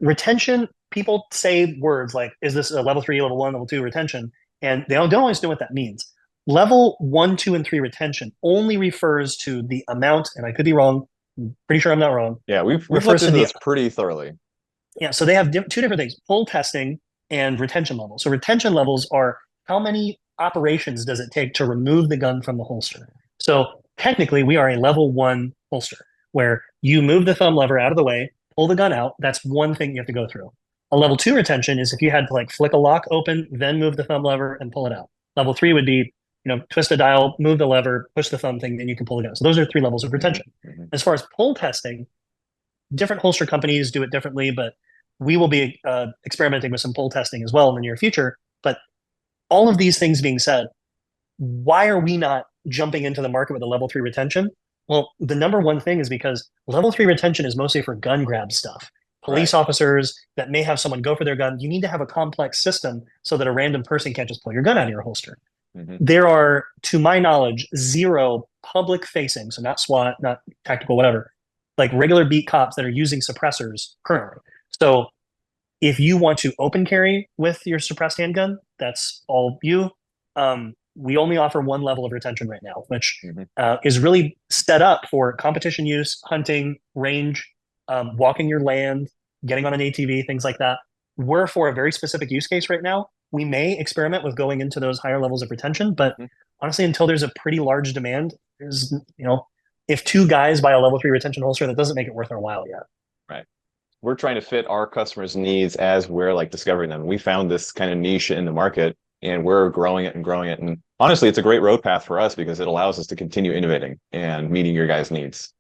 retention, people say words like, is this a level 3, level 1, level 2 retention? And they don't always know what that means. Level 1, 2, and 3 retention only refers to the amount, and I could be wrong. I'm pretty sure I'm not wrong. Yeah, we've looked Refers to into the this pretty thoroughly. Yeah, so they have two different things: pull testing and retention levels. So retention levels are how many operations does it take to remove the gun from the holster. So technically, we are a level 1 holster where you move the thumb lever out of the way, pull the gun out. That's one thing you have to go through. A level 2 retention is if you had to like flick a lock open, then move the thumb lever and pull it out. Level 3 would be, twist a dial, move the lever, push the thumb thing, then you can pull the gun. So those are 3 levels of retention. Mm-hmm. As far as pull testing, different holster companies do it differently, but we will be experimenting with some pull testing as well in the near future. But all of these things being said, why are we not jumping into the market with a level 3 retention? Well, the number one thing is because level 3 retention is mostly for gun grab stuff. Police Right. officers that may have someone go for their gun, you need to have a complex system so that a random person can't just pull your gun out of your holster. Mm-hmm. There are, to my knowledge, 0 public facing, so not SWAT, not tactical, whatever, like regular beat cops that are using suppressors currently. So if you want to open carry with your suppressed handgun, that's all you. We only offer 1 level of retention right now, which is really set up for competition use, hunting, range, walking your land, getting on an ATV, things like that. We're for a very specific use case right now. We may experiment with going into those higher levels of retention, but honestly, until there's a pretty large demand, there's, if 2 guys buy a level 3 retention holster, that doesn't make it worth our while yet. Right. We're trying to fit our customers' needs as we're like discovering them. We found this kind of niche in the market and we're growing it and growing it. And honestly, it's a great road path for us because it allows us to continue innovating and meeting your guys' needs.